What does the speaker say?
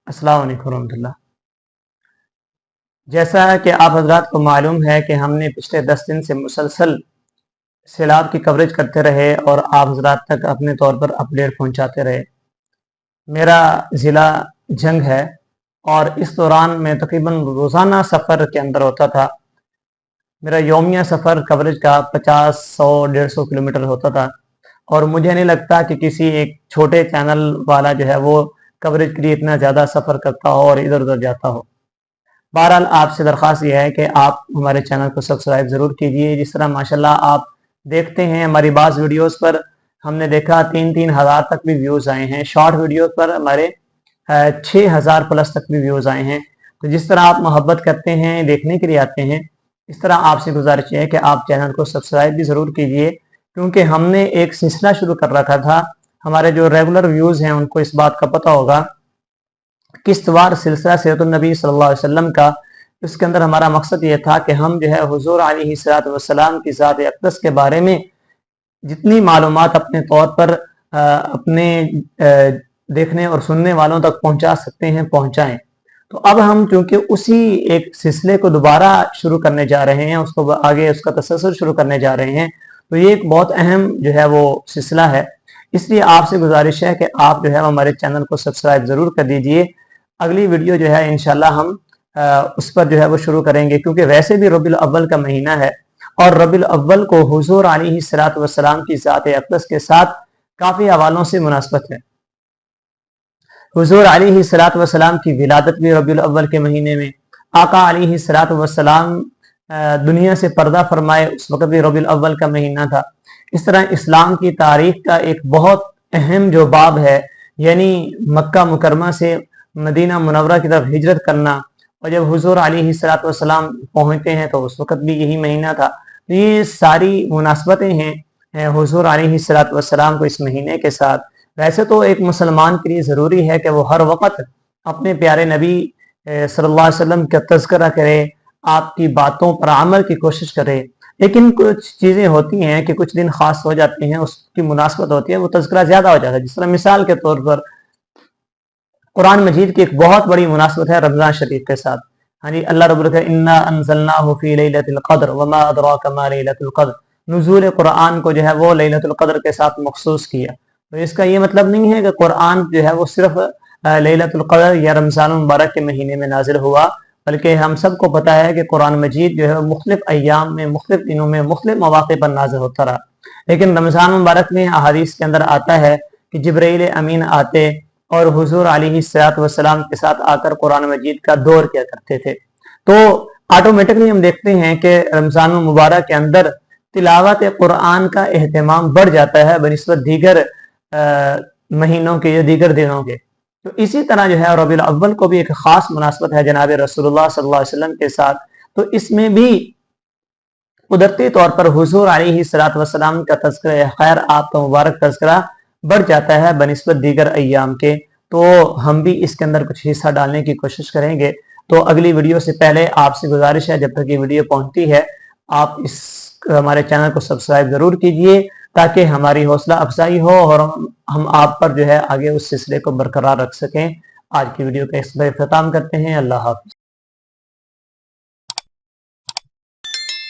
अस्सलाम वालेकुम रहमतुल्लाह। जैसा कि आप हजरात को मालूम है कि हमने पिछले 10 दिन से मुसलसल सैलाब की कवरेज करते रहे और आप हजरात तक अपने तौर पर अपडेट पहुंचाते रहे। मेरा ज़िला जंग है और इस दौरान मैं तकरीबन रोज़ाना सफ़र के अंदर होता था। मेरा यौमिया सफ़र कवरेज का 50, 100, 150 किलोमीटर होता था और मुझे नहीं लगता कि किसी एक छोटे चैनल वाला जो है वो कवरेज के लिए इतना ज़्यादा सफ़र करता हो और इधर उधर जाता हो। बहरहाल आपसे दरख्वास्त यह है कि आप हमारे चैनल को सब्सक्राइब ज़रूर कीजिए। जिस तरह माशाल्लाह आप देखते हैं हमारी बाज़ वीडियोस पर हमने देखा 3-3 हज़ार तक भी व्यूज़ आए हैं। शॉर्ट वीडियोस पर हमारे 6,000 प्लस तक भी व्यूज़ आए हैं। तो जिस तरह आप मोहब्बत करते हैं, देखने के लिए आते हैं, इस तरह आपसे गुजारिश है कि आप चैनल को सब्सक्राइब भी ज़रूर कीजिए, क्योंकि हमने एक सिलसिला शुरू कर रखा था। हमारे जो रेगुलर व्यूज़ हैं उनको इस बात का पता होगा, किस्तवार सिलसिला सीरतुन नबी सल्लल्लाहु अलैहि वसल्लम का। इसके अंदर हमारा मकसद ये था कि हम जो है हुजूर अलैहिस्सलातु वस्सलाम की ज़ात अक़दस के बारे में जितनी मालूमात अपने तौर पर अपने देखने और सुनने वालों तक पहुंचा सकते हैं पहुंचाएं। तो अब हम चूंकि उसी एक सिलसिले को दोबारा शुरू करने जा रहे हैं, उसको आगे उसका तसल्सल शुरू करने जा रहे हैं, तो ये एक बहुत अहम जो है वो सिलसिला है। इसलिए आपसे गुजारिश है कि आप जो है हमारे चैनल को सब्सक्राइब ज़रूर कर दीजिए। अगली वीडियो जो है इंशाल्लाह हम उस पर जो है वो शुरू करेंगे, क्योंकि वैसे भी रबीउल अव्वल का महीना है और रबीउल अव्वल को हुजूर अलैहिस्सलातु वस्सलाम की ज़ात अक़दस के साथ काफ़ी हवालों से मुनासबत है। हुजूर अलैहिस्सलातु वस्सलाम की विलादत भी रबीउल अव्वल के महीने में, आका अलैहिस्सलातु वस्सलाम दुनिया से पर्दा फरमाए उस वक्त भी रबीउल अव्वल का महीना था। इस तरह इस्लाम की तारीख का एक बहुत अहम जो बाब है, यानी मक्का मुकरमा से मदीना मुनव्वरा की तरफ हिजरत करना, और जब हुजूर अलैहिस्सलातु वस्सलाम पहुंचते हैं तो उस वक्त भी यही महीना था। तो ये सारी मुनासबतें हैं हुजूर अलैहिस्सलातु वस्सलाम को इस महीने के साथ। वैसे तो एक मुसलमान के लिए ज़रूरी है कि वो हर वक्त अपने प्यारे नबी सल्लल्लाहु अलैहि वसल्लम का तज़किरा करे, आपकी बातों पर अमल की कोशिश करे, लेकिन कुछ चीज़ें होती हैं कि कुछ दिन खास हो जाते हैं, उसकी मुनासबत होती है, वो तज़किरा ज़्यादा हो जाता है। जिस तरह मिसाल के तौर पर कुरान मजीद की एक बहुत बड़ी मुनासबत है रमज़ान शरीफ के साथ। हाँ जी, अल्लाह रब्बुल इज़्ज़त इन्ना अंज़लनाहु फ़ी लैलतिल क़द्र वमा अदराका मा लैलतुल क़द्र, नुज़ूल कुरान को जो है वो लैलतुल क़द्र के साथ मखसूस किया। तो इसका ये मतलब नहीं है कि कुरान जो है वो सिर्फ लैलतुल क़द्र या रमज़ान मुबारक के महीने में नाजिल हुआ, बल्कि हम सबको पता है कि कुरान मजीद जो है मुख्तलिफ अय्याम में, मुख्तलिफ दिनों में, मुख्तलिफ मौक़े पर नाजिल होता रहा। लेकिन रमज़ान मुबारक में अहादीस के अंदर आता है कि जिब्राइल अमीन आते और हुजूर अलैहिस्सलातु वस्सलाम के साथ आकर कुरान मजीद का दौर किया करते थे। तो ऑटोमेटिकली हम देखते हैं कि रमज़ान मुबारक के अंदर तिलावत कुरान का एहतमाम बढ़ जाता है बनिस्बत दीगर महीनों के या दीगर दिनों के। तो इसी तरह जो है रबीउल अव्वल को भी एक खास मुनासबत है जनाब रसूलुल्लाह सल्लल्लाहु अलैहि वसल्लम के साथ। तो इसमें भी कुदरती तौर पर हुजूर अलैहिस्सलातु वस्सलाम का तज़किरा खैर, आपका मुबारक तज़किरा बढ़ जाता है बनिस्बत दीगर अय्याम के। तो हम भी इसके अंदर कुछ हिस्सा डालने की कोशिश करेंगे। तो अगली वीडियो से पहले आपसे गुजारिश है, जब तक ये वीडियो पहुंचती है आप इस हमारे चैनल को सब्सक्राइब जरूर कीजिए, ताकि हमारी हौसला अफजाई हो और हम आप पर जो है आगे उस सिलसिले को बरकरार रख सकें। आज की वीडियो का इस पर इख्तिताम करते हैं। अल्लाह हाफ़िज़।